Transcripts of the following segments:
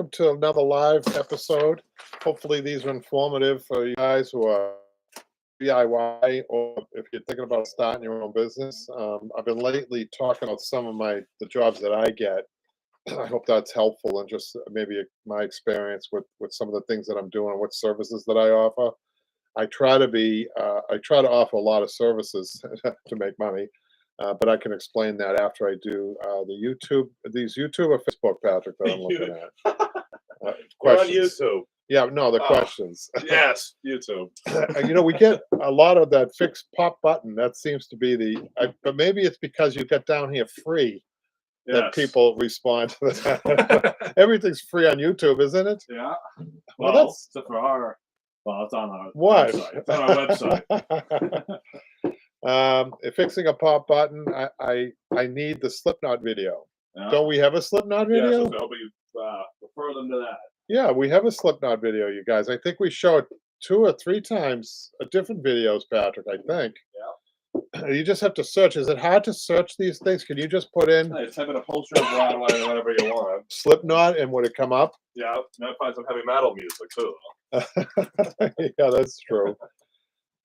welcome to another live episode. Hopefully, these are informative for you guys who are DIY or if you're thinking about starting your own business. I've been lately talking about some of the jobs that I get. I hope that's helpful and just maybe my experience with some of the things that I'm doing, what services that I offer. I try to offer a lot of services to make money, but I can explain that after I do these YouTube or Facebook, Patrick, that I'm looking at. We're on Questions. YouTube. Yeah, no, the questions. Yes, YouTube. We get a lot of that fixed pop button. That seems to be but maybe it's because you get down here free that Yes. people respond to that. Everything's free on YouTube, isn't it? Yeah. Well, Well, that's except for it's on our what. website. It's on our website. Fixing a pop button. I need the Slipknot video. Yeah. Don't we have a Slipknot Yes, video? I hope you refer them to that. Yeah, we have a Slipknot video, you guys. I think we show it 2 or 3 times, different videos, Patrick, I think. Yeah. You just have to search. Is it hard to search these things? Can you just put in Hey, just have an upholsterer, Broadway, or whatever you want. Slipknot and would it come up? Yeah, might find some heavy metal music too. Yeah, that's true.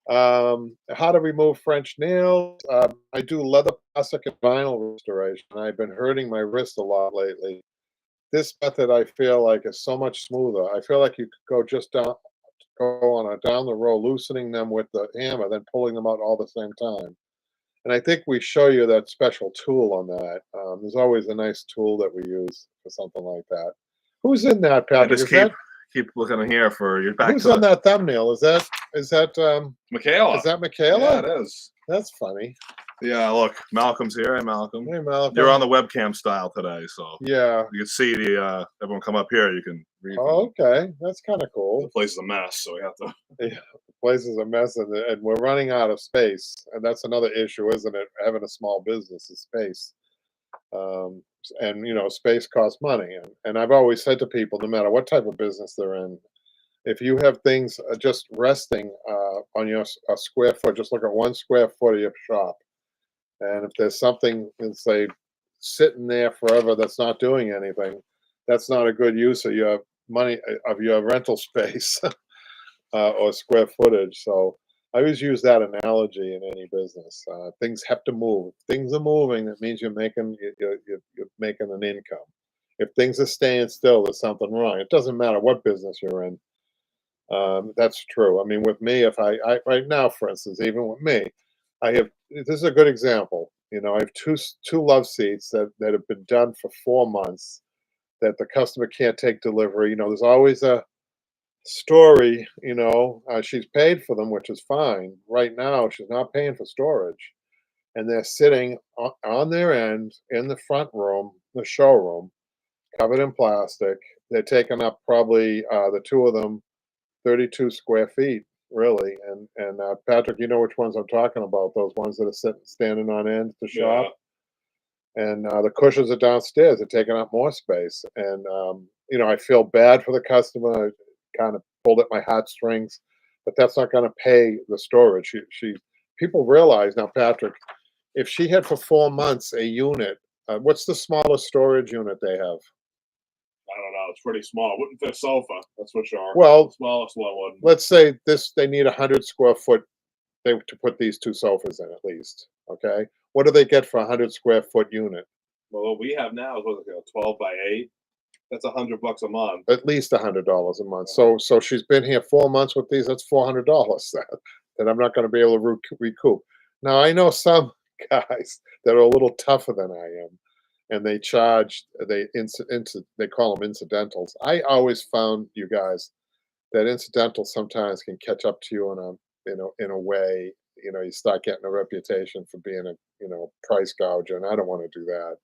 How to remove French nails. I do leather, plastic, and vinyl restoration. I've been hurting my wrist a lot lately. This method I feel like is so much smoother. I feel like you could go down the row, loosening them with the hammer, then pulling them out all at the same time. And I think we show you that special tool on that. There's always a nice tool that we use for something like that. Who's in that, Patrick? Just keep looking in here for your back. Who's on that thumbnail? Is that Michaela? Is that Michaela? Yeah, it is. That's funny. Yeah, look, Malcolm's here. Hey, Malcolm. Hey, Malcolm. You're on the webcam style today, so Yeah. you can see everyone come up here. You can read. Oh, okay. That's kind of The cool. place is a mess, so we have to. Yeah, the place is a mess, and we're running out of space, and that's another issue, isn't it? Having a small business is space, and space costs money. And I've always said to people, no matter what type of business they're in, if you have things just resting on a square foot, just look at 1 square foot of your shop. And if there's something, let's say, sitting there forever that's not doing anything, that's not a good use of your money, of your rental space or square footage. So I always use that analogy in any business. Things have to move. If things are moving, that means you're making an income. If things are staying still, there's something wrong. It doesn't matter what business you're in. That's true. I mean, with me, if I right now, for instance, even with me, this is a good example. I have two love seats that have been done for 4 months that the customer can't take delivery. There's always a story. She's paid for them, which is fine. Right now, she's not paying for storage, and they're sitting on their end in the front room, the showroom, covered in plastic. They're taking up probably the 2 of them 32 square feet, really. And Patrick, you know which ones I'm talking about? Those ones that are standing on end to shop. And the cushions are downstairs. They're taking up more space. And I feel bad for the customer. I kind of pulled at my heartstrings, but that's not going to pay the storage. People realize now, Patrick, if she had for 4 months a unit, what's the smallest storage unit they have? I don't know. It's pretty small. It wouldn't fit a sofa. That's for sure. Well, the smallest one would. Let's say they need 100 square foot to put these 2 sofas in at least. Okay, what do they get for 100 square foot unit? Well, what we have now is 12 by 8. That's $100 a month. At least $100 a month. So she's been here 4 months with these. That's $400 that I'm not going to be able to recoup. Now I know some guys that are a little tougher than I am, and they call them incidentals. I always found, you guys, that incidentals sometimes can catch up to you in a way. You start getting a reputation for being a price gouger, and I don't want to do that.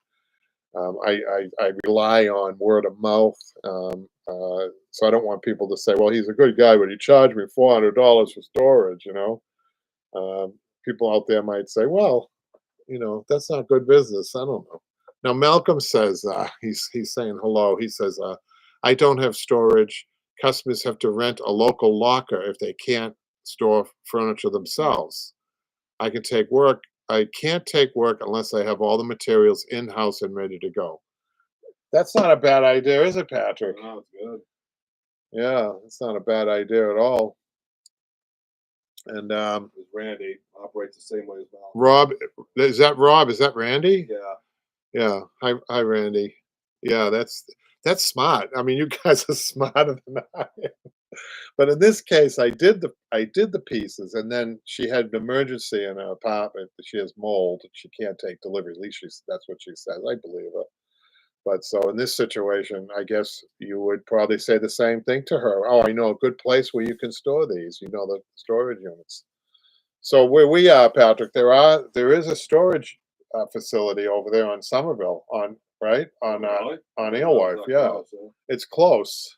I rely on word of mouth, so I don't want people to say, "Well, he's a good guy, but he charged me $400 for storage." People out there might say, "Well, that's not good business." I don't know. Now, Malcolm says he's saying hello. He says, "I don't have storage. Customers have to rent a local locker if they can't store furniture themselves. I can't take work unless I have all the materials in-house and ready to go." That's not a bad idea, is it, Patrick? No, it's good. Yeah, it's not a bad idea at all. And Because Randy operates the same way as Malcolm. Rob, is that Rob? Is that Randy? Yeah. Yeah. Hi, Randy. Yeah, that's smart. I mean, you guys are smarter than I am. But in this case, I did the pieces, and then she had an emergency in her apartment that she has mold and she can't take delivery. At least that's what she says. I believe her. But so in this situation, I guess you would probably say the same thing to her. Oh, I know a good place where you can store these. You know, the storage units. So where we are, Patrick, there is a storage facility over there on Somerville, on right Really? on No, it's Alewife. not Yeah, close, huh? it's close.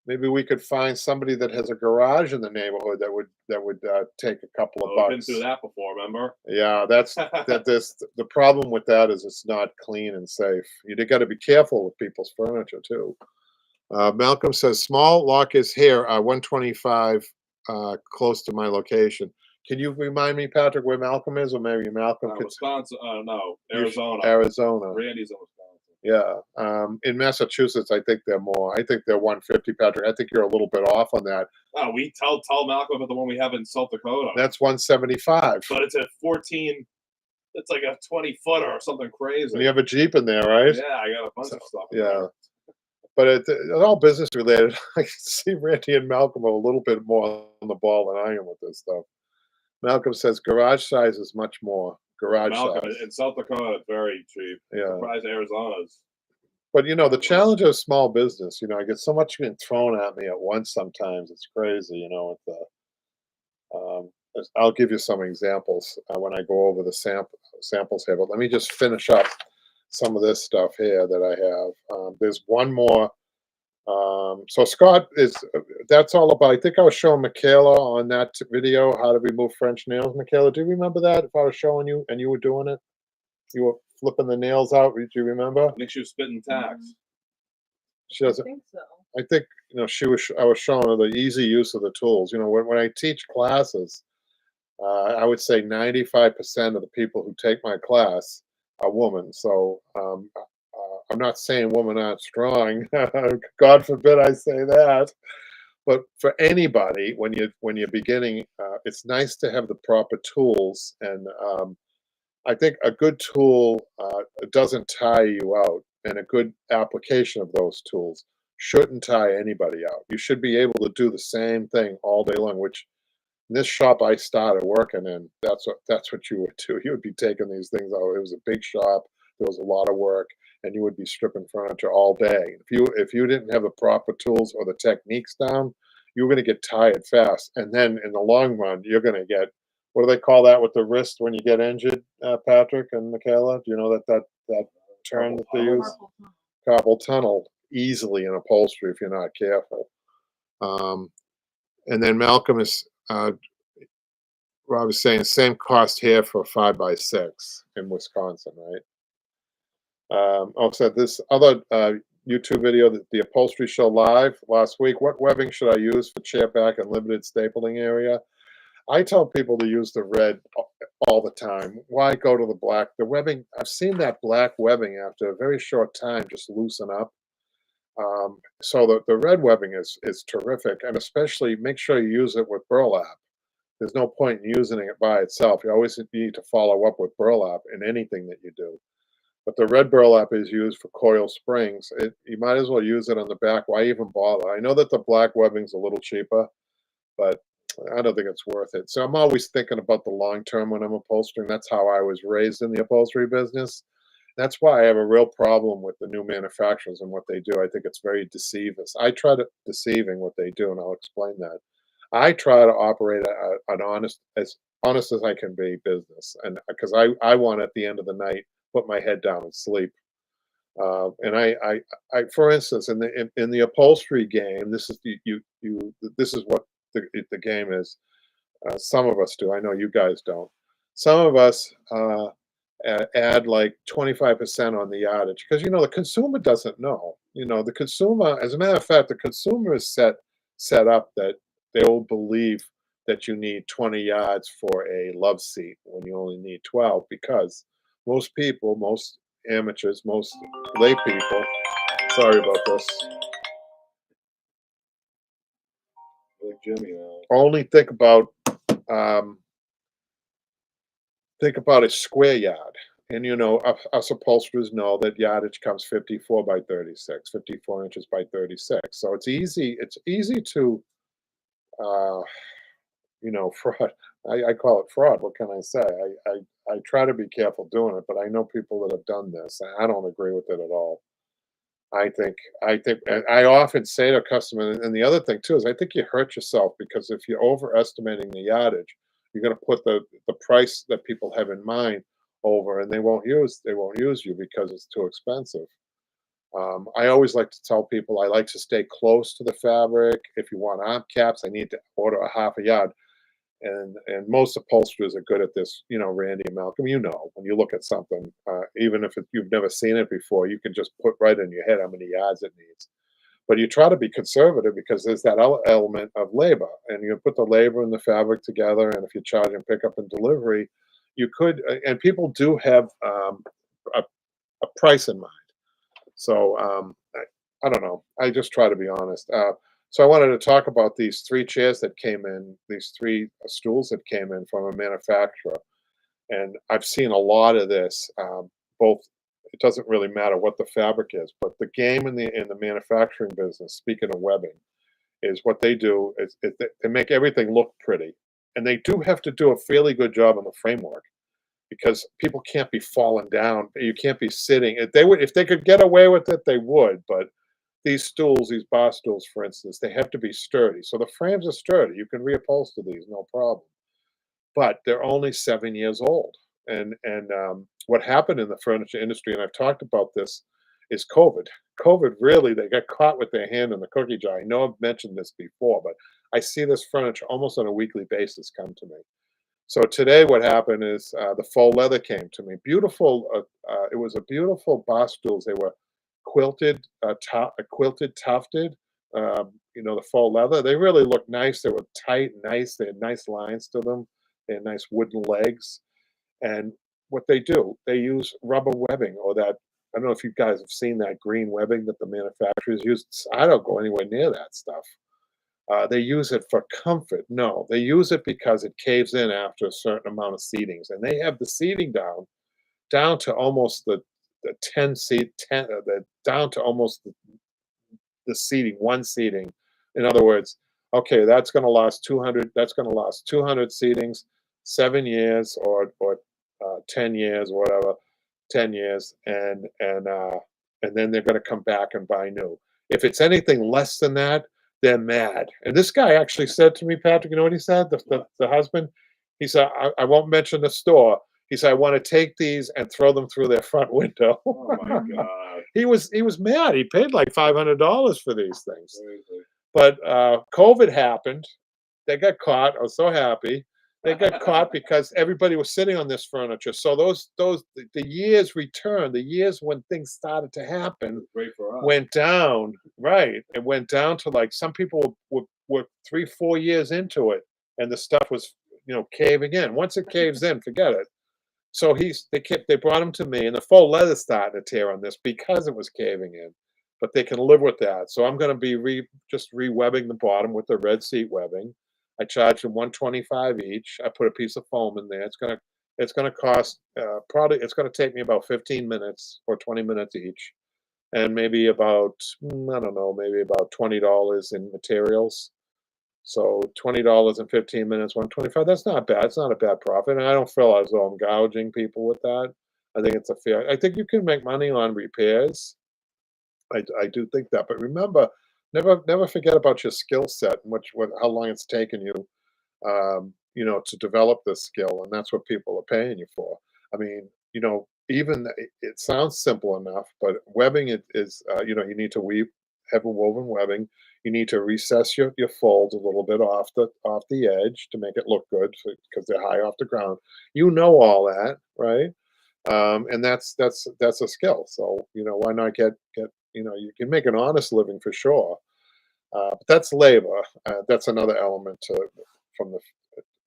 Maybe we could find somebody that has a garage in the neighborhood that would take a couple of Oh, we've been bucks. through that before, remember? Yeah, that this the problem with that is it's not clean and safe. You got to be careful with people's furniture too. Malcolm says small lock is here, 125, close to my location. Can you remind me, Patrick, where Malcolm is, or maybe Malcolm could? Wisconsin, no, You Arizona. Arizona. Randy's in Wisconsin. Yeah. In Massachusetts, I think they're more. I think they're 150, Patrick. I think you're a little bit off on that. Oh, we tell Malcolm about the one we have in South Dakota. That's 175. But it's a 14. It's like a 20-footer or something crazy. And you have a Jeep in there, right? Yeah, I got a bunch of stuff. Yeah. But it's all business related. I can see Randy and Malcolm are a little bit more on the ball than I am with this stuff. Malcolm says garage size is much more. Garage Malcolm, size. in South Dakota, it's very cheap. Yeah. Surprised Arizona's. But the challenge of small business, I get so much being thrown at me at once sometimes. It's crazy, with I'll give you some examples when I go over the samples here. But let me just finish up some of this stuff here that I have. There's one more. So Scott that's all about. I think I was showing Michaela on that video how to remove French nails. Michaela, do you remember that? If I was showing you and you were doing it, you were flipping the nails out. Do you remember? I think she was spitting tacks. She I doesn't. think so. I think I was showing her the easy use of the tools. When I teach classes, I would say 95% of the people who take my class are women. So I'm not saying women aren't strong. God forbid I say that. But for anybody, when you're beginning, it's nice to have the proper tools. And I think a good tool doesn't tire you out, and a good application of those tools shouldn't tire anybody out. You should be able to do the same thing all day long, which in this shop I started working in, that's what you would do. You would be taking these things out. It was a big shop. There was a lot of work, and you would be stripping furniture all day. If you didn't have the proper tools or the techniques down, you were going to get tired fast. And then in the long run, you're going to get, what do they call that with the wrist when you get injured, Patrick and Michaela? Do you know that term that they use? Carpal tunnel. Carpal tunnel, easily in upholstery if you're not careful. And then Malcolm is. Rob is saying same cost here for 5x6 in Wisconsin, right? Also, this other YouTube video, the Upholstery Show Live last week. What webbing should I use for chair back and limited stapling area? I tell people to use the red all the time. Why go to the black? The webbing, I've seen that black webbing after a very short time just loosen up. So the red webbing is terrific, and especially make sure you use it with burlap. There's no point in using it by itself. You always need to follow up with burlap in anything that you do. But the red burlap is used for coil springs. You might as well use it on the back. Why even bother? I know that the black webbing's a little cheaper, but I don't think it's worth it. So I'm always thinking about the long term when I'm upholstering. That's how I was raised in the upholstery business. That's why I have a real problem with the new manufacturers and what they do. I think it's very deceiving. I try to deceiving what they do, and I'll explain that. I try to operate an as honest as I can be business, and because I want at the end of the night put my head down and sleep. And for instance, in the upholstery game, this is this is what the game is. Some of us do. I know you guys don't. Some of us add like 25% on the yardage because the consumer doesn't know. The consumer, as a matter of fact, the consumer is set up that they will believe that you need 20 yards for a love seat when you only need 12 because most people, amateurs, most lay people. Sorry about this. Like Jimmy now. Only um, think about a square yard. And us upholsterers know that yardage comes 54 by 36, 54 inches by 36. So it's easy to uh, fraud. I call it fraud. What can I say? I try to be careful doing it, but I know people that have done this, and I don't agree with it at all. I think, and I often say to a customer, and the other thing too is I think you hurt yourself because if you're overestimating the yardage, you're going to put the price that people have in mind over, and they won't use you because it's too expensive. I always like to tell people I like to stay close to the fabric. If you want arm caps, I need to order a half a yard. And most upholsterers are good at this, Randy and Malcolm. When you look at something, even if you've never seen it before, you can just put right in your head how many yards it needs. But you try to be conservative because there's that element of labor, and you put the labor and the fabric together. And if you're charging pickup and delivery, you could, and people do have a, a price in mind. So I don't know. I just try to be honest. So I wanted to talk about these three chairs that came in, these three stools that came in from a manufacturer, and I've seen a lot of this. Both, it doesn't really matter what the fabric is, but the game in the manufacturing business. Speaking of webbing, is what they do is they make everything look pretty, and they do have to do a fairly good job on the framework because people can't be falling down. You can't be sitting. If they could get away with it, they would. But these stools, these bar stools, for instance, they have to be sturdy. So the frames are sturdy. You can reupholster these, no problem. But they're only 7 years old. And what happened in the furniture industry, and I've talked about this, is COVID. COVID really, they got caught with their hand in the cookie jar. I know I've mentioned this before, but I see this furniture almost on a weekly basis come to me. So today, what happened is the faux leather came to me. Beautiful. It was a beautiful bar stools. They were quilted, tufted. The faux leather. They really looked nice. They were tight, nice. They had nice lines to them. They had nice wooden legs. And what they do, they use rubber webbing or that. I don't know if you guys have seen that green webbing that the manufacturers use. I don't go anywhere near that stuff. They use it for comfort. No, they use it because it caves in after a certain amount of seatings, and they have the seating down to almost the 10 seat down to almost the seating, one seating. In other words, okay, that's going to last 200. That's going to last 200 seatings, 7 years or 10 years, whatever, 10 years, and then they're going to come back and buy new. If it's anything less than that, they're mad. And this guy actually said to me, Patrick, you know what he said? The husband, he said, I won't mention the store. He said, I want to take these and throw them through their front window. Oh my God. He was mad. He paid like $500 for these things. Crazy. But COVID happened. They got caught. I was so happy. They got caught because everybody was sitting on this furniture. So the years returned. The years when things started to happen Great for us. went down. Right, it went down to like some people were 3-4 years into it, and the stuff was caving in. Once it caves in, forget it. So they brought him to me, and the faux leather started to tear on this because it was caving in, but they can live with that. So I'm going to be just re-webbing the bottom with the red seat webbing. I charge them 125 each. I put a piece of foam in there. It's gonna cost probably it's gonna take me about 15 minutes or 20 minutes each, and maybe about I don't know, maybe about $20 in materials. So $20 in 15 minutes, 125. That's not bad. It's not a bad profit, and I don't feel as though I'm gouging people with that. I think it's a fair. I think you can make money on repairs. I do think that, but remember, never forget about your skill set and how long it's taken you, to develop this skill, and that's what people are paying you for. I mean, even it sounds simple enough, but webbing it is, you need to weave heavy woven webbing. You need to recess your folds a little bit off the edge to make it look good because they're high off the ground. You know all that, right? And that's a skill. So why not get you can make an honest living for sure. But that's labor. That's another element from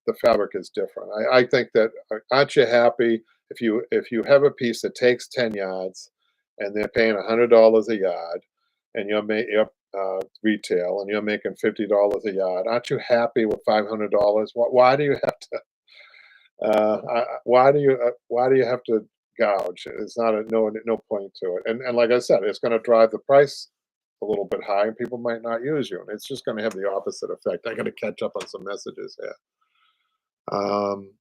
the fabric is different. I think that aren't you happy if you have a piece that takes 10 yards and they're paying $100 a yard, and you're retail and you're making $50 a yard, aren't you happy with $500? Why do you have to? Why do you have to gouge? It's not a no point to it. And like I said, it's going to drive the price a little bit high, and people might not use you, and it's just going to have the opposite effect. I got to catch up on some messages here. Um,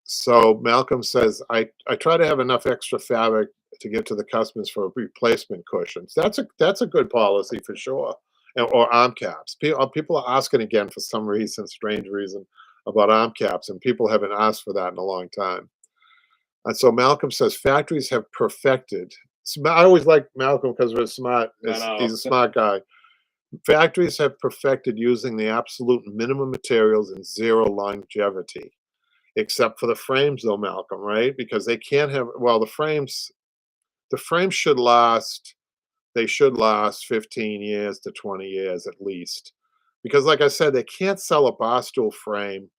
so Malcolm says, I try to have enough extra fabric to give to the customers for replacement cushions. That's a good policy for sure. Or arm caps. People are asking again for some reason, strange reason, about arm caps, and people haven't asked for that in a long time. And so Malcolm says factories have perfected. I always like Malcolm because he's smart. I know. He's a smart guy. Factories have perfected using the absolute minimum materials and zero longevity, except for the frames, though, Malcolm, right? Because they can't have, well, the frames should last, they should last 15 years to 20 years at least. Because like I said, they can't sell a bar stool frame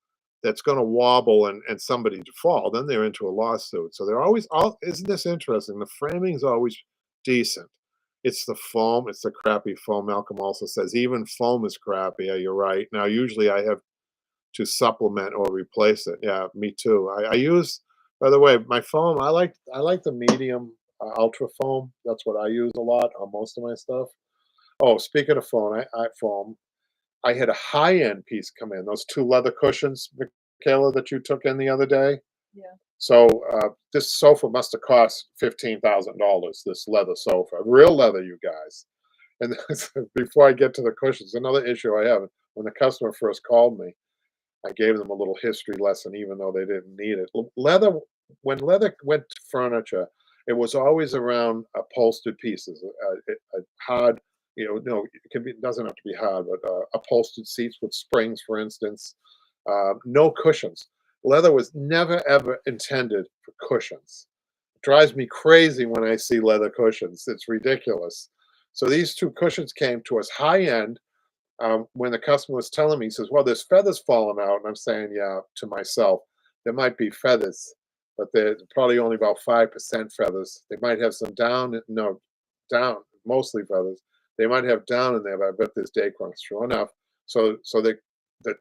that's going to wobble and somebody to fall. Then they're into a lawsuit. So they're always, isn't this interesting? The framing's always decent. It's the foam, it's the crappy foam. Malcolm also says even foam is crappy. Yeah, you're right. Now, usually I have to supplement or replace it. Yeah, me too. I use, by the way, my foam. I like the medium ultra foam. That's what I use a lot on most of my stuff. Oh, speaking of foam, I had a high end piece come in. Those two leather cushions, Michaela, that you took in the other day. Yeah. So this sofa must have cost $15,000. This leather sofa, real leather, you guys. And before I get to the cushions, another issue I have. When the customer first called me, I gave them a little history lesson, even though they didn't need it. Leather, when leather went to furniture, it was always around upholstered pieces, a hard, no, it can be, it doesn't have to be hard, but upholstered seats with springs, for instance. No cushions. Leather was never ever intended for cushions. It drives me crazy when I see leather cushions. It's ridiculous. So these two cushions came to us high end. When the customer was telling me, he says, "Well, there's feathers falling out," and I'm saying, "Yeah," to myself, there might be feathers, but they're probably only about 5% feathers. They might have some down, no, down, mostly feathers. They might have down in there, but I bet there's day crumbs. Sure enough, so the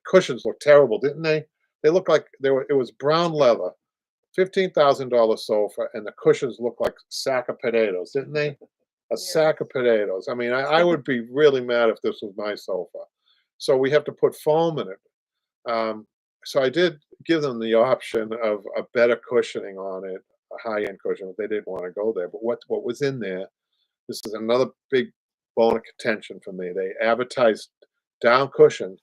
cushions look terrible, didn't they? They look like they were. It was brown leather, $15,000 sofa, and the cushions look like sack of potatoes, didn't they? A sack of potatoes. I mean, I would be really mad if this was my sofa. So we have to put foam in it. So I did give them the option of a better cushioning on it, a high-end cushion, if they didn't want to go there. But what was in there, this is another big bone of contention for me. They advertised down cushion.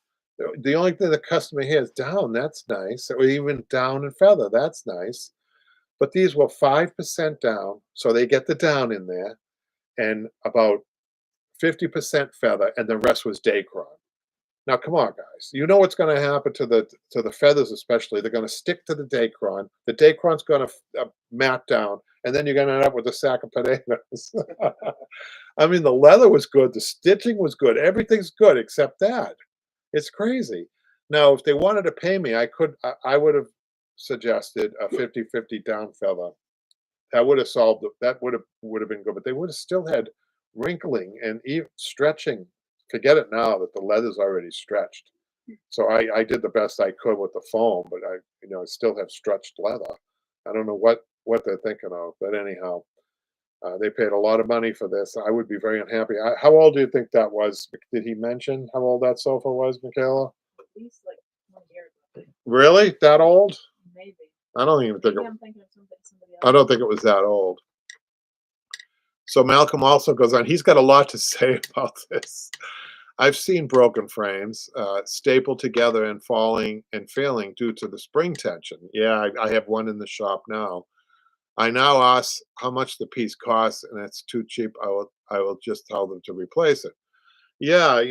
The only thing the customer hears, down, that's nice. Or even down and feather, that's nice. But these were 5% down, so they get the down in there, and about 50% feather, and the rest was Dacron. Now, come on, guys. You know what's going to happen to the feathers, especially. They're going to stick to the Dacron. The Dacron's going to mat down, and then you're going to end up with a sack of potatoes. I mean, the leather was good. The stitching was good. Everything's good except that. It's crazy. Now, if they wanted to pay me, I would have suggested a 50-50 down feather. That would have solved it. That would have been good, but they would have still had wrinkling and even stretching. Forget it now that the leather's already stretched. So I did the best I could with the foam, but I still have stretched leather. I don't know what they're thinking of, but anyhow, they paid a lot of money for this. I would be very unhappy. How old do you think that was? Did he mention how old that sofa was, Michaela? At least like 1 year ago. Really? That old? Maybe. I don't even think Maybe it, I'm thinking of somebody I else. don't think it was that old. So Malcolm also goes on. He's got a lot to say about this. I've seen broken frames stapled together and falling and failing due to the spring tension. Yeah, I have one in the shop now. I now ask how much the piece costs, and it's too cheap. I will just tell them to replace it. Yeah,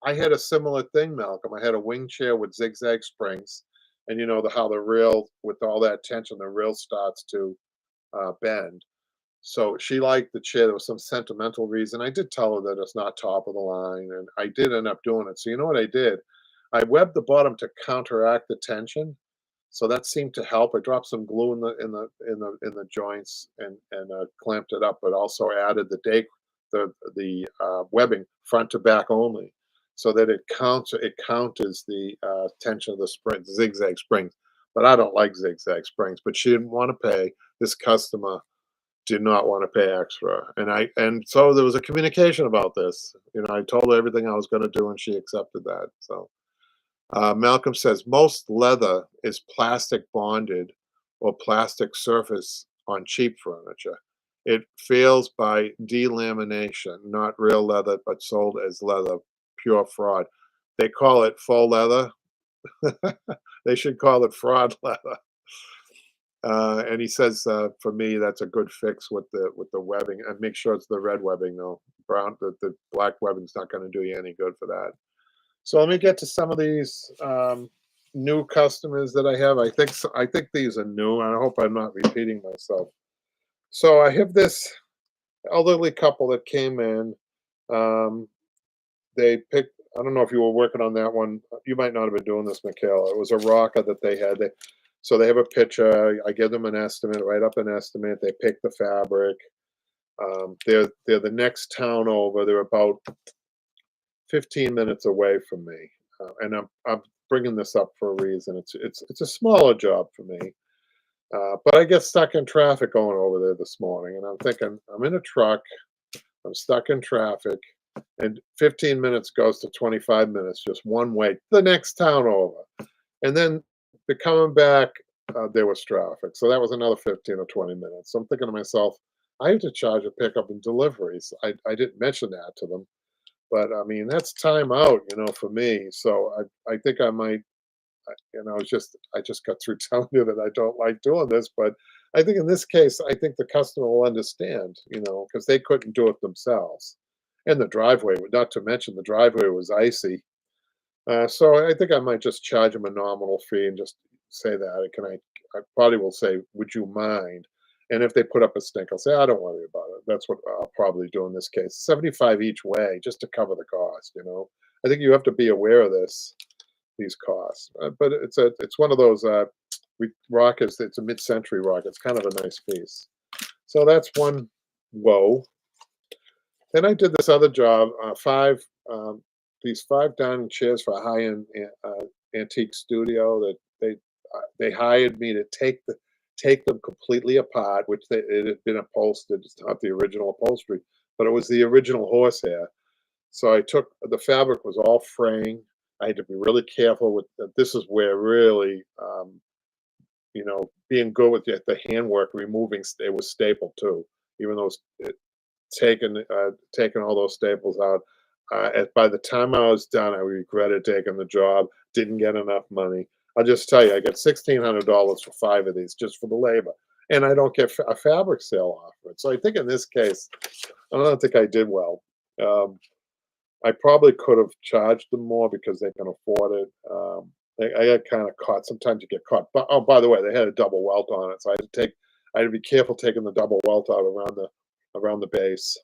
I had a similar thing, Malcolm. I had a wing chair with zigzag springs, and how the rail, with all that tension, the rail starts to bend. So she liked the chair. There was some sentimental reason. I did tell her that it's not top of the line, and I did end up doing it. So you know what I did? I webbed the bottom to counteract the tension. So that seemed to help. I dropped some glue in the joints and clamped it up, but also added the webbing front to back only, so that it counters the tension of the spring, zigzag springs. But I don't like zigzag springs. But she didn't want to pay. This customer did not want to pay extra, and so there was a communication about this. I told her everything I was going to do, and she accepted that. So. Malcolm says most leather is plastic bonded or plastic surface on cheap furniture. It fails by delamination, not real leather, but sold as leather, pure fraud. They call it faux leather. They should call it fraud leather. And he says, for me, that's a good fix with the webbing. And make sure it's the red webbing, though. The black webbing's not going to do you any good for that. So let me get to some of these new customers that I have. I think these are new, and I hope I'm not repeating myself. So I have this elderly couple that came in. They picked. I don't know if you were working on that one. You might not have been doing this, Michaela. It was a rocker that they had. So they have a picture. I give them an estimate, write up an estimate. They pick the fabric. They're the next town over. They're about 15 minutes away from me, and I'm bringing this up for a reason. It's a smaller job for me, but I get stuck in traffic going over there this morning, and I'm thinking I'm in a truck, I'm stuck in traffic, and 15 minutes goes to 25 minutes just one way, the next town over, and then coming back, there was traffic, so that was another 15 or 20 minutes. So I'm thinking to myself, I have to charge a pickup and deliveries. I didn't mention that to them. But I mean, that's time out, for me. So I think I might, I just got through telling you that I don't like doing this, but I think in this case, I think the customer will understand, because they couldn't do it themselves. And the driveway, not to mention the driveway was icy. So I think I might just charge them a nominal fee and just say that. I probably will say, would you mind? And if they put up a stink, I'll say, I don't worry about it. That's what I'll probably do in this case. 75 each way, just to cover the cost. I think you have to be aware of these costs. But it's one of those rock it's a mid-century rock. It's kind of a nice piece. So that's one woe. Then I did this other job, these 5 dining chairs for a high-end antique studio that they hired me to take them completely apart, which it had been upholstered. It's not the original upholstery, but it was the original horsehair. So I took the fabric was all fraying. I had to be really careful with this is where really being good with the handwork, removing it was stapled too, even though taking all those staples out. By the time I was done, I regretted taking the job. Didn't get enough money. I'll just tell you, I get $1,600 for 5 of these just for the labor, and I don't get a fabric sale off of it. So I think in this case, I don't think I did well. I probably could have charged them more because they can afford it. I got kind of caught. Sometimes you get caught. But by the way, they had a double welt on it, so I had to be careful taking the double welt out around the base.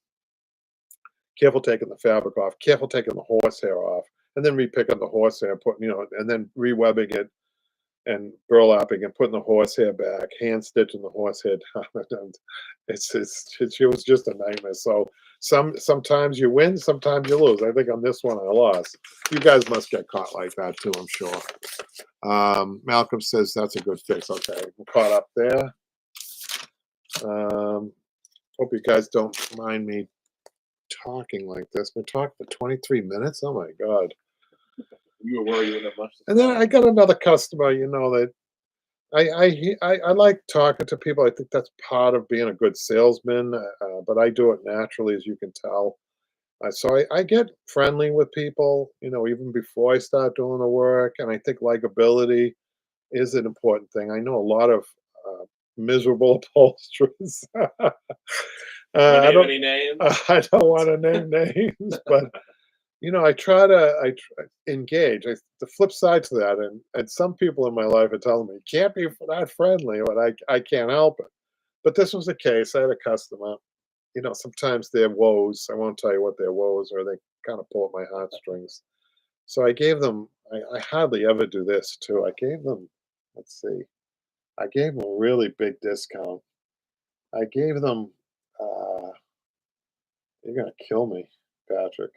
Careful taking the fabric off. Careful taking the horsehair off, and then repicking the horsehair, and then rewebbing it and burlapping and putting the horsehair back, hand stitching the horsehair down. And it was just a nightmare. So sometimes you win, sometimes you lose. I think on this one I lost. You guys must get caught like that too, I'm sure. Malcolm says that's a good fix. Okay, we're caught up there. Hope you guys don't mind me talking like this. We're talking for 23 minutes. Oh my God. You were worried you wouldn't have much. And then I got another customer, that I like talking to people. I think that's part of being a good salesman, but I do it naturally, as you can tell. So I get friendly with people, even before I start doing the work. And I think likability is an important thing. I know a lot of miserable upholsterers. I don't any names. I don't want to name names, but I try to engage. The flip side to that, and some people in my life are telling me, you can't be that friendly, but I can't help it. But this was the case. I had a customer, sometimes their woes, I won't tell you what their woes are, they kind of pull at my heartstrings. So I gave them, I hardly ever do this too. I gave them let's see. I gave them a really big discount. I gave them. You're gonna kill me, Patrick.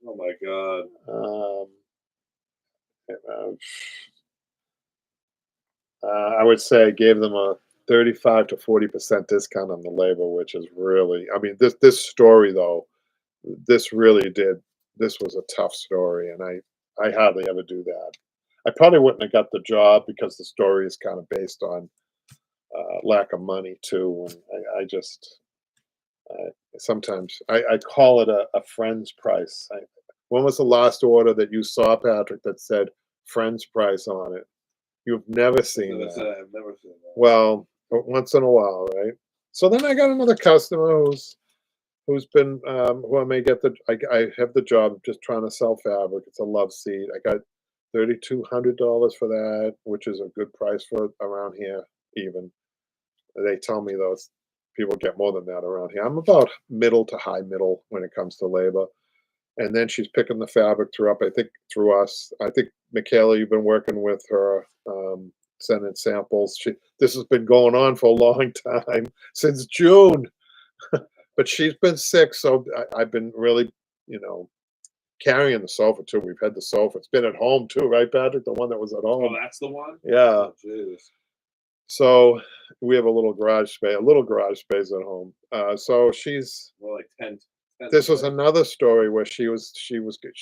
Oh my god. Uh, I would say I gave them a 35 to 40% discount on the labor, which is really. I mean, this story though, this really did. This was a tough story, and I hardly ever do that. I probably wouldn't have got the job because the story is kind of based on lack of money too, and I just sometimes I call it a friend's price. When was the last order that you saw, Patrick, that said friend's price on it? You've never seen I've that. never seen that. Well, once in a while, right? So then I got another customer who's been who I may get I have the job of just trying to sell fabric. It's a love seat. I got $3,200 for that, which is a good price for around here. Even they tell me those people get more than that around here. I'm about middle to high middle when it comes to labor. And then she's picking the fabric I think through us. I think Michaela, you've been working with her, sending samples. This has been going on for a long time since June, but she's been sick, so I've been really, you know, carrying the sofa too. We've had the sofa. It's been at home too, right, Patrick? The one that was at Oh, home. that's the one? Yeah. Oh, jeez. So we have a little garage space at home. So she's. More like 10 This was space. another story where she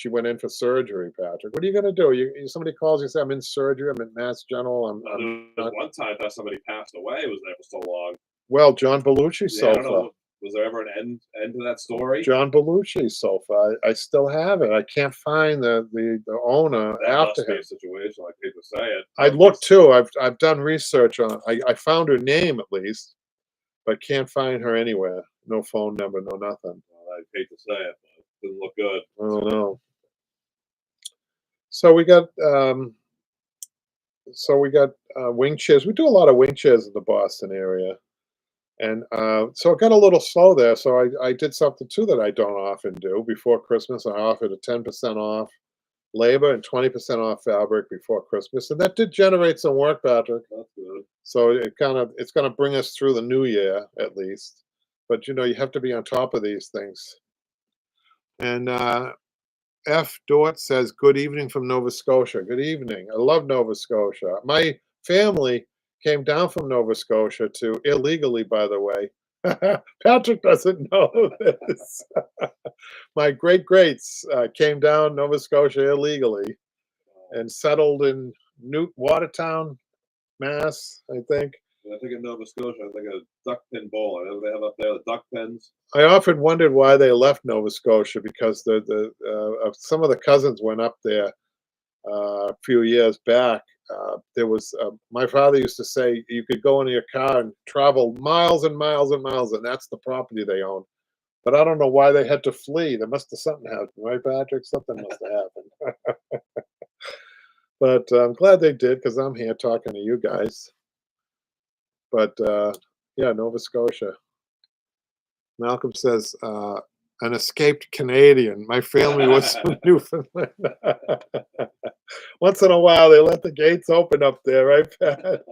went in for surgery, Patrick. What are you gonna do? Somebody calls you, say, "I'm in surgery. I'm in Mass General. There I'm was not." one time that somebody passed away, was there for so long. Well, John Belushi's Yeah, I don't sofa. know. Was there ever an end to that story? John Belushi's sofa. I still have it. I can't find the owner That after must be him. a situation, like hate to say it. I Must be looked too. I've done research on. I found her name at least, but can't find her anywhere. No phone number. No nothing. well, I hate to say it, but it didn't look good. I don't know. So we got wing chairs. We do a lot of wing chairs in the Boston area. And so it got a little slow there. So I did something too that I don't often do. Before Christmas, I offered a 10% off labor and 20% off fabric before Christmas. And that did generate some work, Patrick. That's good. So it's gonna bring us through the new year at least. But you have to be on top of these things. And F. Dort says, "Good evening from Nova Scotia." Good evening. I love Nova Scotia. My family came down from Nova Scotia to illegally, by the way. Patrick doesn't know this. My great greats came down Nova Scotia illegally and settled in Newt Watertown, Mass. I think. When I think of Nova Scotia, I think of duck pin bowling. They have up there the duck pins. I often wondered why they left Nova Scotia because some of the cousins went up there a few years back. There was my father used to say you could go in your car and travel miles and miles and miles, and that's the property they own. But I don't know why they had to flee. There must have something happened, right, Patrick? Something must have happened. But I'm glad they did because I'm here talking to you guys. But yeah, Nova Scotia. Malcolm says, an escaped Canadian. My family was from Newfoundland. Once in a while, they let the gates open up there, right, Pat?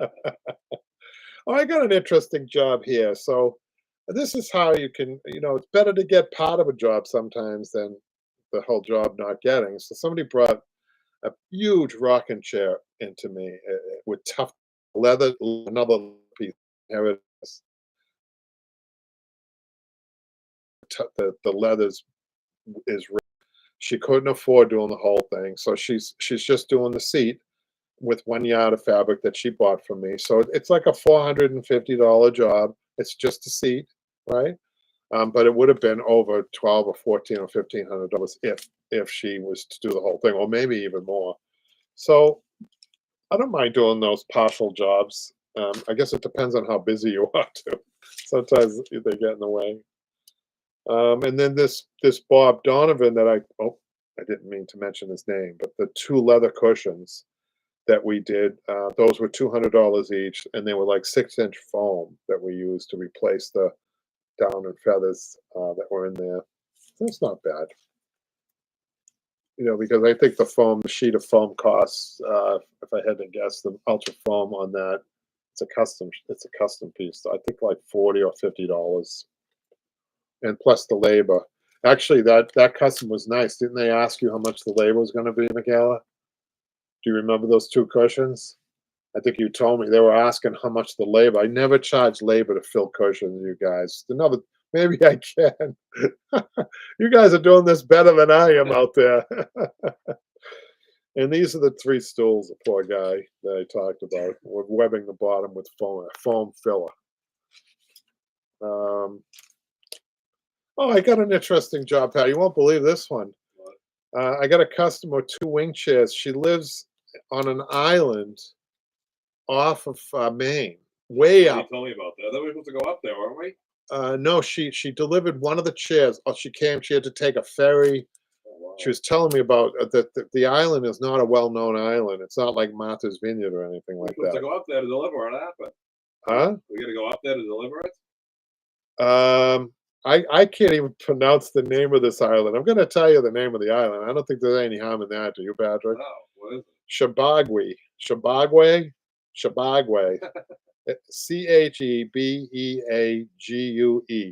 Oh, I got an interesting job here. So this is how you can, it's better to get part of a job sometimes than the whole job not getting. So somebody brought a huge rocking chair into me with tough leather, another piece. Here it is. The leathers is she couldn't afford doing the whole thing, so she's just doing the seat with 1 yard of fabric that she bought from me. So it's like a $450 job. It's just a seat, right? But it would have been over 12 or 14 or $1,500 if she was to do the whole thing, or maybe even more. So I don't mind doing those partial jobs. I guess it depends on how busy you are too. Sometimes they get in the way. And then this Bob Donovan that I didn't mean to mention his name, but the two leather cushions that we did, those were $200 each, and they were like 6-inch foam that we used to replace the down and feathers that were in there. So it's not bad. because I think the sheet of foam costs, if I had to guess, the ultra foam on that, it's a custom piece. I think like $40 or $50, and plus the labor. Actually, that custom was nice. Didn't they ask you how much the labor was going to be, Michaela? Do you remember those two cushions? I think you told me they were asking how much the labor. I never charge labor to fill cushions, you guys. Maybe I can. You guys are doing this better than I am out there. And these are the 3 stools, the poor guy that I talked about. We're webbing the bottom with foam filler. Oh, I got an interesting job, Pat. You won't believe this one. I got a customer with 2 wing chairs. She lives on an island off of Maine, way You up. told me about that. Then we were supposed to go up there, weren't we? No, she delivered one of the chairs. Oh, she had to take a ferry. Oh, wow. She was telling me about that the island is not a well-known island. It's not like Martha's Vineyard or anything like We're supposed to that. go up there to deliver. What happened? Huh? We got to go up there to deliver it? I can't even pronounce the name of this island. I'm going to tell you the name of the island. I don't think there's any harm in that, do you, Patrick? No. What is it? Shabagwe. Shabagwe? Shabagwe. Chebeague.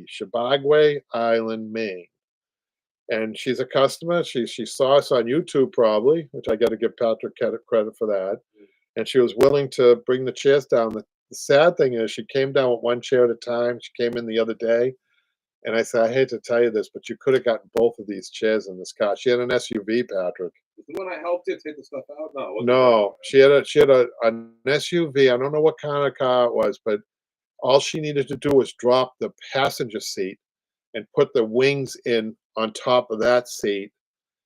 Shabagwe Island, Maine. And she's a customer. She saw us on YouTube probably, which I got to give Patrick credit for that. And she was willing to bring the chairs down. The sad thing is she came down with 1 chair at a time. She came in the other day. And I said, I hate to tell you this, but you could have gotten both of these chairs in this car. She had an SUV, Patrick. Is the one I helped you take the stuff out? No. It wasn't No, she had an SUV. I don't know what kind of car it was, but all she needed to do was drop the passenger seat and put the wings in on top of that seat,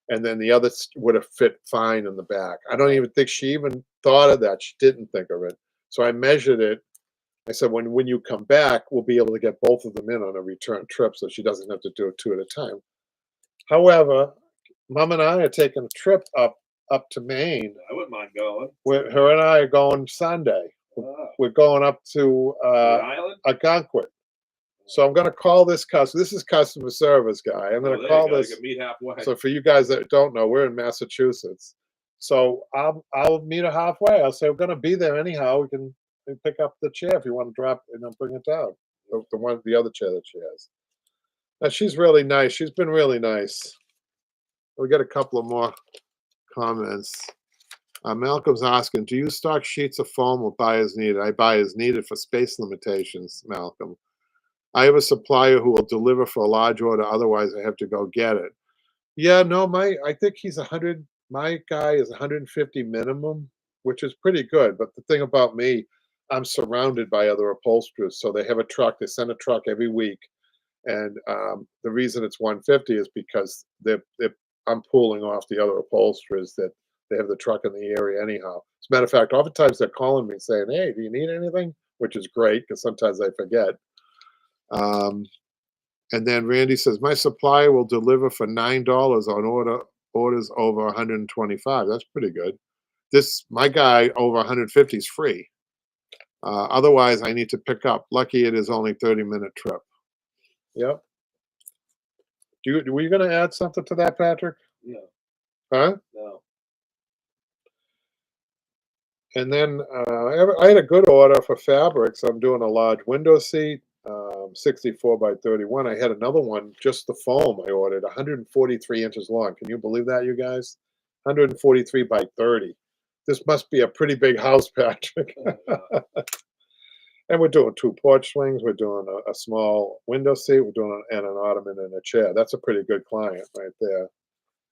and then the other would have fit fine in the back. I don't even think she even thought of that. She didn't think of it. So I measured it. I said, when you come back, we'll be able to get both of them in on a return trip, so she doesn't have to do it 2 at a time. However, Mom and I are taking a trip up to Maine. I wouldn't mind going. Her and I are going Sunday. Oh. We're going up to The island? Algonquin. So I'm going to call this customer. This is customer service guy. I'm going to Oh, there call you go. this. You can meet halfway. So for you guys that don't know, we're in Massachusetts. So I'll meet her halfway. I'll say we're going to be there anyhow. We can pick up the chair if you want to drop and then bring it down. The other chair that she has. Now she's really nice. She's been really nice. We got a couple of more comments. Malcolm's asking, do you stock sheets of foam or buy as needed? I buy as needed for space limitations, Malcolm. I have a supplier who will deliver for a large order. Otherwise, I have to go get it. Yeah, no, I think he's 100. My guy is 150 minimum, which is pretty good. But the thing about me, I'm surrounded by other upholsterers. So they have a truck. They send a truck every week. And the reason it's 150 is because I'm pulling off the other upholsterers that they have the truck in the area anyhow. As a matter of fact, oftentimes they're calling me saying, hey, do you need anything? Which is great because sometimes I forget. And then Randy says, my supplier will deliver for $9 on orders over 125. That's pretty good. My guy over 150 is free. Otherwise, I need to pick up. Lucky it is only 30-minute trip. Yep. Were you going to add something to that, Patrick? No. Huh? No. And then I had a good order for fabrics. I'm doing a large window seat, 64 by 31. I had another one, just the foam I ordered, 143 inches long. Can you believe that, you guys? 143 by 30. This must be a pretty big house, Patrick. And we're doing 2 porch swings. We're doing a small window seat. We're doing and an ottoman and a chair. That's a pretty good client right there.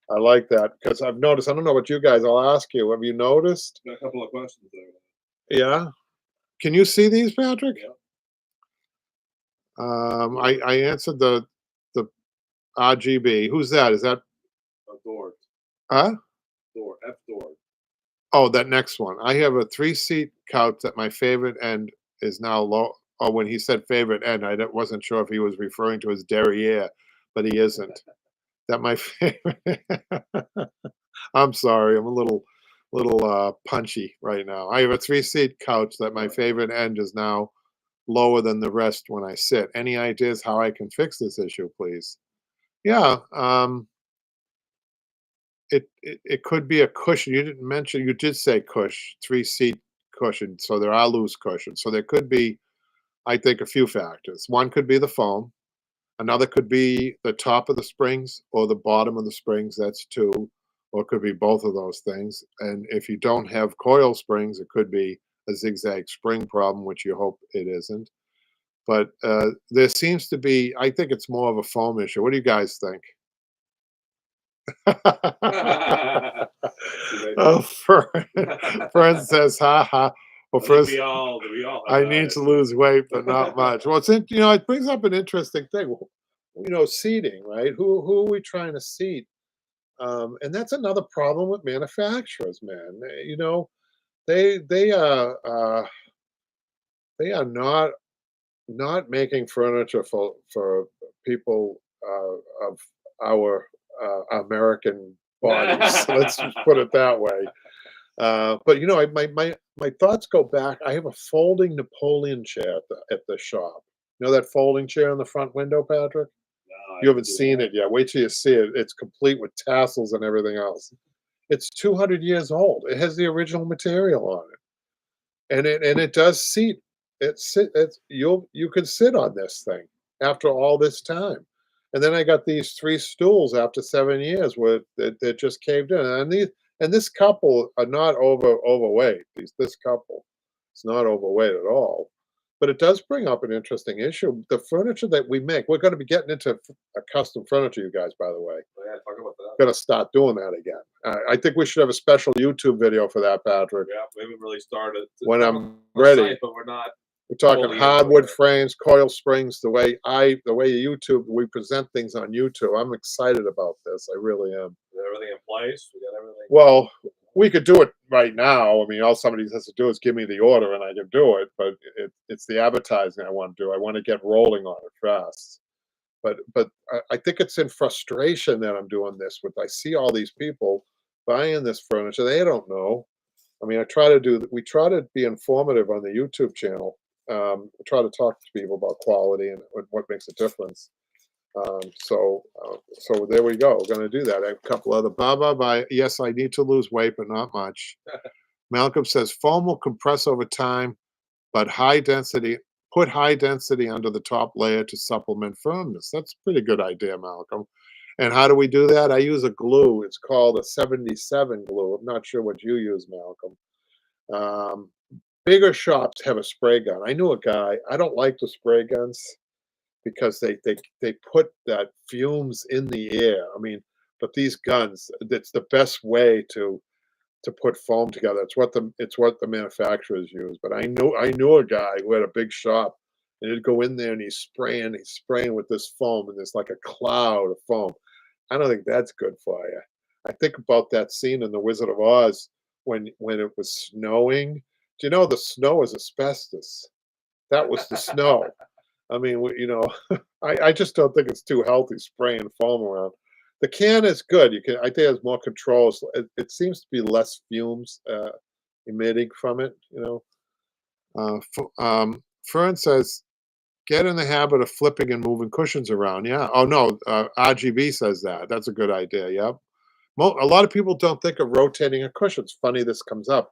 I like that because I've noticed. I don't know what you guys. I'll ask you. Have you noticed? Got a couple of questions there. Yeah. Can you see these, Patrick? Yeah. I answered the RGB. Who's that? Is that? Door. Huh? Door. F door. Oh, that next one. I have a 3-seat couch that my favorite end is now low. Oh, when he said favorite end, I wasn't sure if he was referring to his derriere, but he isn't. That my favorite. I'm sorry. I'm a little punchy right now. I have a 3-seat couch that my favorite end is now lower than the rest when I sit. Any ideas how I can fix this issue, please? Yeah. it could be a cushion. You didn't mention. You did say cush, 3-seat cushion. So there are loose cushions. So there could be, I think, a few factors. One could be the foam. Another could be the top of the springs or the bottom of the springs. That's two. Or it could be both of those things. And if you don't have coil springs, it could be a zigzag spring problem, which you hope it isn't. But there seems to be, I think it's more of a foam issue. What do you guys think? Oh, Fern says, ha ha. Well, I think first, we all I have need that. to lose weight, but not much. Well, it brings up an interesting thing. Seating, right? Who are we trying to seat? And that's another problem with manufacturers, man. They are not making furniture for people of our American bodies. Let's just put it that way. But my thoughts go back. I have a folding Napoleon chair at the shop. You know that folding chair in the front window, Patrick? No, I You haven't didn't do seen that. it yet. Wait till you see it. It's complete with tassels and everything else. It's 200 years old. It has the original material on it, and it does seat. You can sit on this thing after all this time. And then I got these 3 stools after 7 years where that just caved in. And this couple are not overweight. This couple is not overweight at all. But it does bring up an interesting issue. The furniture that we make, we're going to be getting into a custom furniture, you guys, by the way. Oh, yeah, talk about that. Going to start doing that again. I think we should have a special YouTube video for that, Patrick. Yeah, we haven't really started. It's When on I'm the ready. site, but we're not. We're talking Totally into hardwood it. frames, coil springs, the way YouTube, we present things on YouTube. I'm excited about this. I really am. Is everything in place? We got everything. Well, we could do it right now. I mean, all somebody has to do is give me the order and I can do it, but it's the advertising I want to do. I want to get rolling on it fast. But I think it's in frustration that I'm doing this I see all these people buying this furniture. They don't know. I mean, we try to be informative on the YouTube channel. We try to talk to people about quality and what makes a difference. So there we go. We're going to do that. I have a couple other bye. Yes, I need to lose weight, but not much. Malcolm says foam will compress over time, but put high density under the top layer to supplement firmness. That's a pretty good idea, Malcolm. And how do we do that? I use a glue. It's called a 77 glue. I'm not sure what you use, Malcolm. Bigger shops have a spray gun. I knew a guy. I don't like the spray guns because they put that fumes in the air. I mean, but these guns, it's the best way to put foam together. It's what the manufacturers use. But I knew a guy who had a big shop, and he'd go in there and he's spraying with this foam, and there's like a cloud of foam. I don't think that's good for you. I think about that scene in The Wizard of Oz when it was snowing. Do you know the snow is asbestos? That was the snow. I mean, I just don't think it's too healthy spraying foam around. The can is good. I think it has more controls. It seems to be less fumes emitting from it. Fern says, get in the habit of flipping and moving cushions around. Yeah. Oh no, RGB says that. That's a good idea. Yep. A lot of people don't think of rotating a cushion. It's funny this comes up.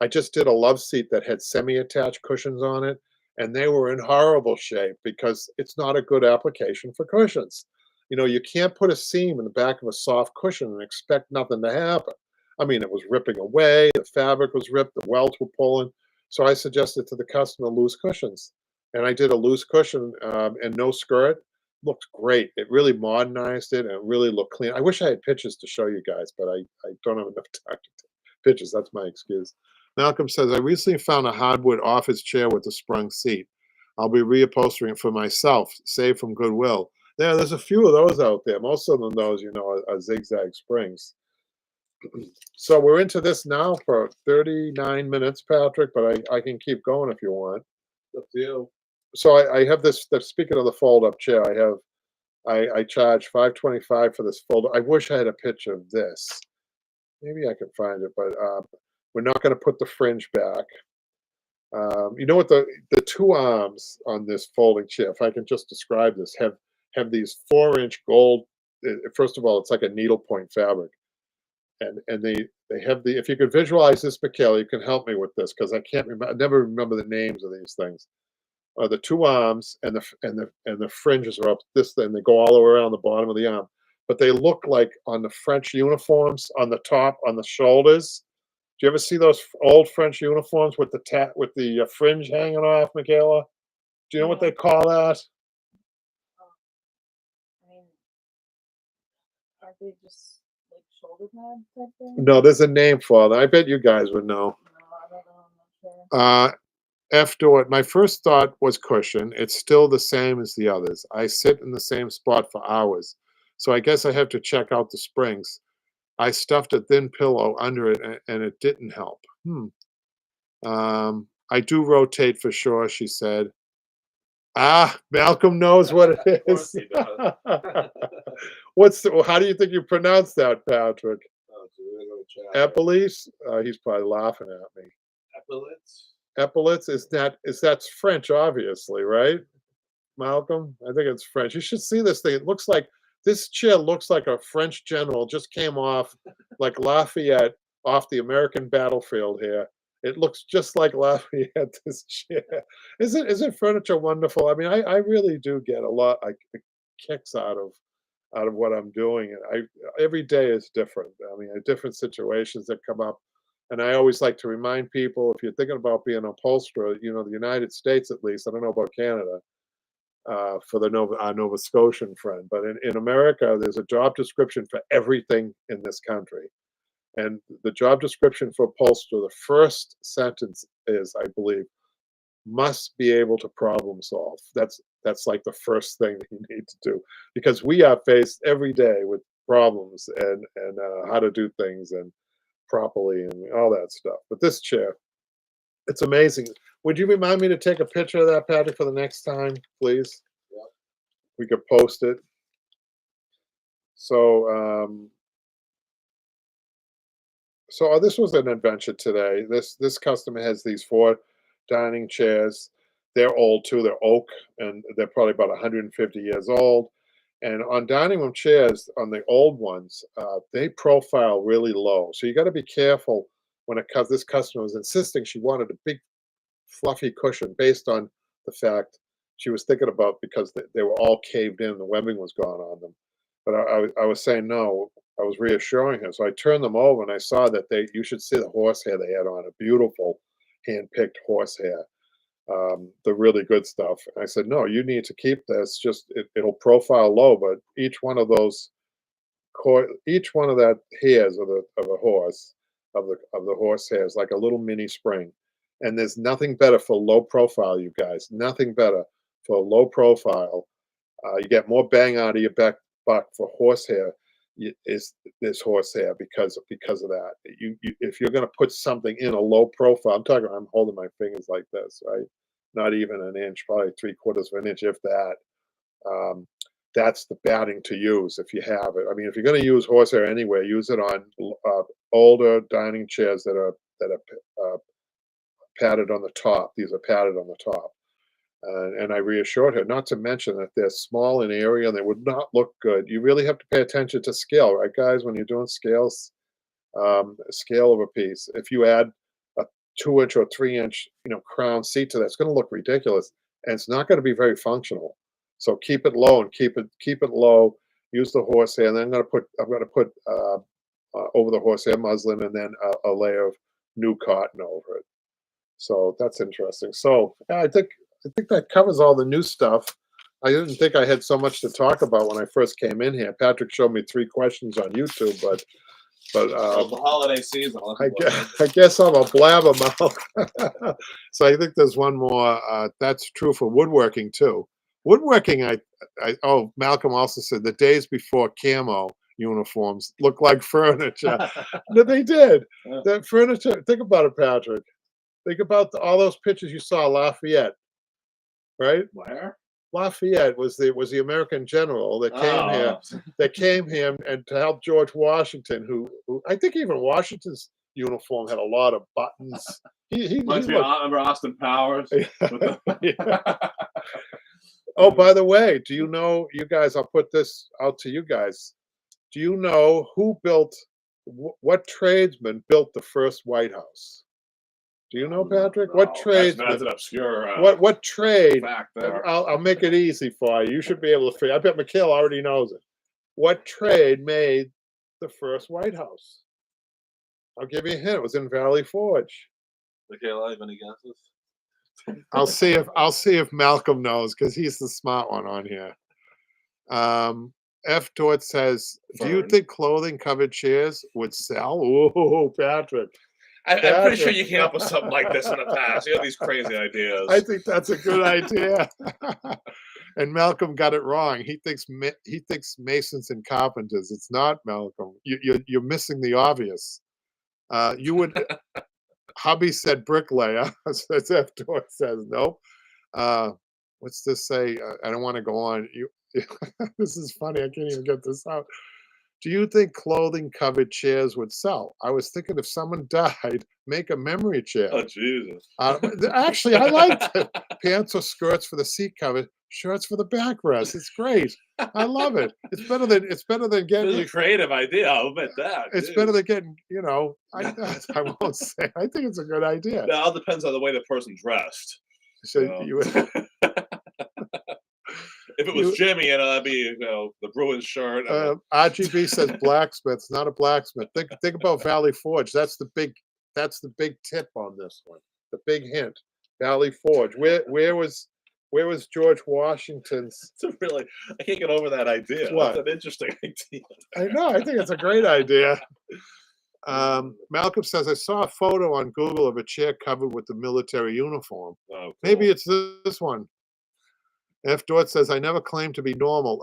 I just did a love seat that had semi-attached cushions on it, and they were in horrible shape because it's not a good application for cushions. You can't put a seam in the back of a soft cushion and expect nothing to happen. I mean, it was ripping away, the fabric was ripped, the welds were pulling. So I suggested to the customer loose cushions. And I did a loose cushion and no skirt. Looked great. It really modernized it and it really looked clean. I wish I had pictures to show you guys, but I don't have enough time to take pictures. That's my excuse. Malcolm says, I recently found a hardwood office chair with a sprung seat. I'll be reupholstering it for myself, saved from Goodwill. There's a few of those out there. Most of them, those, are zigzag springs. So we're into this now for 39 minutes, Patrick, but I can keep going if you want. Up to you. So I have this, speaking of the fold-up chair, I charge $525 for this fold. I wish I had a picture of this. Maybe I can find it, but we're not going to put the fringe back. You know what, the two arms on this folding chair, if I can just describe this, have these 4-inch gold. First of all, it's like a needlepoint fabric. and they have the, if you could visualize this, Michaela, you can help me with this because I can't remember. I never remember the names of these things. The two arms and the fringes are up this thing. They go all the way around the bottom of the arm, but they look like on the French uniforms on the top on the shoulders. Do you ever see those old French uniforms with the fringe hanging off, Michaela? Do you know what they call that? I mean, aren't they just like shoulder pad type thing? No, there's a name for them. I bet you guys would know. No, I don't know. I'm not sure. After it, my first thought was cushion. It's still the same as the others. I sit in the same spot for hours, so I guess I have to check out the springs. I stuffed a thin pillow under it, and it didn't help. I do rotate for sure, she said. Ah, Malcolm knows what it Of course is. he does. How do you think you pronounce that, Patrick? Oh, so we're gonna go chat. Epaulets? He's probably laughing at me. Epaulets? Epaulets that's French, obviously, right? Malcolm? I think it's French. You should see this thing. It looks like this chair looks like a French general just came off like Lafayette off the American battlefield here. It looks just like Lafayette, this chair. Isn't furniture wonderful? I mean, I really do get a lot of kicks out of what I'm doing. And every day is different. I mean, different situations that come up. And I always like to remind people, if you're thinking about being an upholsterer, you know, the United States at least, I don't know about Canada, for our Nova Scotian friend, but in America, there's a job description for everything in this country. And the job description for upholsterer, the first sentence is, I believe, must be able to problem solve. That's like the first thing that you need to do, because we are faced every day with problems and how to do things and properly and all that stuff. But this chair, it's amazing. Would you remind me to take a picture of that, Patrick, for the next time, please? Yep. We could post it. So, this was an adventure today. This customer has these 4 dining chairs. They're old too. They're oak, and they're probably about 150 years old. And on dining room chairs, on the old ones, they profile really low. So you got to be careful when this customer was insisting she wanted a big fluffy cushion based on the fact she was thinking about, because they were all caved in, the webbing was gone on them. But I was saying no. I was reassuring her. So I turned them over and I saw that you should see the horsehair they had on, a beautiful hand-picked horsehair, the really good stuff. And I said, no, you need to keep this. Just it'll profile low, but each one of that hairs of a horse, of the horse hair, is like a little mini spring. And there's nothing better for low profile, you guys. Nothing better for low profile. You get more bang out of your buck for horsehair. Is this horsehair because of that? If you're going to put something in a low profile, I'm holding my fingers like this, right? Not even an inch, probably 3/4 of an inch, if that. That's the batting to use if you have it. I mean, if you're going to use horsehair anywhere, use it on older dining chairs that are padded on the top. These are padded on the top. And I reassured her, not to mention that they're small in area and they would not look good. You really have to pay attention to scale, right, guys? When you're doing scales, scale of a piece. If you add a 2-inch or 3-inch, crown seat to that, it's going to look ridiculous, and it's not going to be very functional. So keep it low and keep it low. Use the horsehair, and then I'm going to put over the horsehair muslin, and then a layer of new cotton over it. So that's interesting. So yeah, I think that covers all the new stuff. I didn't think I had so much to talk about when I first came in here. Patrick showed me 3 questions on YouTube, but Well, the holiday season. I guess I'm a blabbermouth. So I think there's one more. That's true for woodworking too. Woodworking, Malcolm also said the days before camo uniforms look like furniture. No, they did. Yeah. That furniture. Think about it, Patrick. Think about all those pictures you saw of Lafayette, right? Where? Lafayette was the American general that came here. Oh. That came here and to help George Washington, who I think even Washington's uniform had a lot of buttons. Remember Austin Powers? Yeah. Oh, by the way, do you know, you guys? I'll put this out to you guys. Do you know who built What tradesman built the first White House? Do you know, Patrick? What That's tradesman? an obscure What trade? fact there. I'll make it easy for you. You should be able to figure. I bet McKill already knows it. What trade made the first White House? I'll give you a hint. It was in Valley Forge. Michaela, have any guesses? I'll see if Malcolm knows because he's the smart one on here. F. Dort says, "Do you Fern. think clothing covered chairs would sell?" Ooh, Patrick. I'm pretty sure Patrick. you came up with something like this in the past. You have these crazy ideas. I think that's a good idea. And Malcolm got it wrong. He thinks masons and carpenters. It's not, Malcolm. You're missing the obvious. You would. Hubby said bricklayer. As F. Dort says no. What's this say? I don't want to go on. This is funny. I can't even get this out. Do you think clothing covered chairs would sell? I was thinking if someone died, make a memory chair. Oh Jesus! Actually, I liked it. Pants or skirts for the seat cover, shirts for the backrest. It's great. I love it. It's better than It's getting. a creative idea. I'll admit that. It's Jeez. better than getting. I won't say. I think it's a good idea. It all depends on the way the person dressed. So You If it was Jimmy, that'd be the Bruins shirt. RGB says blacksmith. It's not a blacksmith. Think about Valley Forge. That's the big tip on this one. The big hint. Valley Forge. Where was George Washington's? I can't get over that idea. What? That's an interesting idea. I know. I think it's a great idea. Malcolm says, I saw a photo on Google of a chair covered with the military uniform. Oh, cool. Maybe it's this one. F. Dort says, I never claimed to be normal.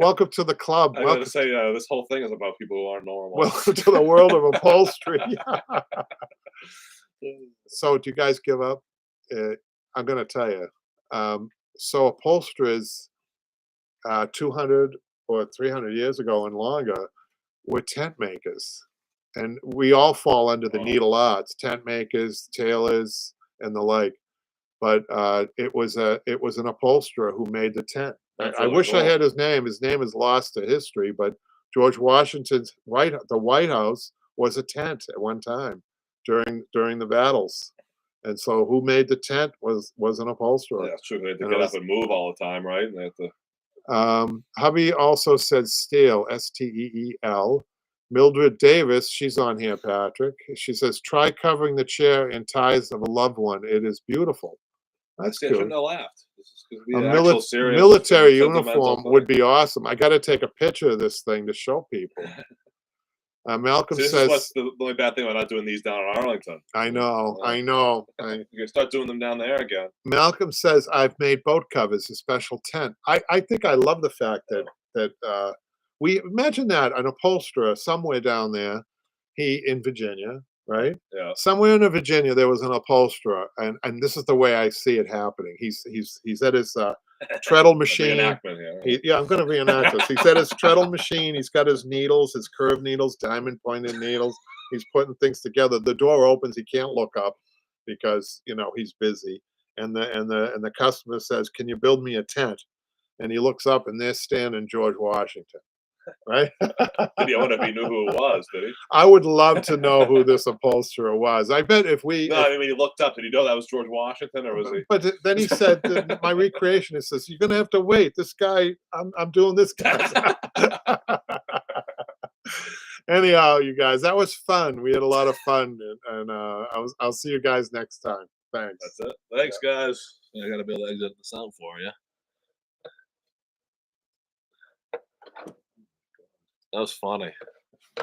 Welcome to the club. I gotta say, this whole thing is about people who aren't normal. Welcome to the world of upholstery. So, do you guys give up? I'm going to tell you. So, upholsterers 200 or 300 years ago and longer were tent makers. And we all fall under the needle arts, tent makers, tailors, and the like. But it was an upholsterer who made the tent. I wish I had his name. His name is lost to history, but George Washington's the White House was a tent at one time during the battles. And so who made the tent was an upholsterer. Yeah, it's true. They had to get up and move all the time, right? And they have to... Hubby also said steel, S-T-E-E-L. Mildred Davis, she's on here, Patrick. She says, try covering the chair in ties of a loved one. It is beautiful. That's good. I shouldn't have laughed. This is gonna be A military uniform would be awesome. I got to take a picture of this thing to show people. Malcolm this says, is what's the only bad thing about not doing these down in Arlington. I know. You can start doing them down there again. Malcolm says, I've made boat covers, a special tent. I think I love the fact that we imagine that an upholsterer somewhere down there, in Virginia, right? Yeah. Somewhere in Virginia, there was an upholsterer, and this is the way I see it happening. He's at his treadle machine. Yeah, I'm going to reenact this. He's at his treadle machine. He's got his needles, his curved needles, diamond pointed needles. He's putting things together. The door opens. He can't look up because he's busy. And the customer says, "Can you build me a tent?" And he looks up, and there's standing George Washington. Right? Did he wonder if he knew who it was? Did he? I would love to know who this upholsterer was. I bet if we. No, I mean, when he looked up, did he know that was George Washington, or was he? But then he said, "My recreationist says you're going to have to wait. This guy, I'm doing this guy." Anyhow, you guys, that was fun. We had a lot of fun, and I'll see you guys next time. Thanks. That's it. Thanks, guys. I got to be able to exit the sound for you. That was funny.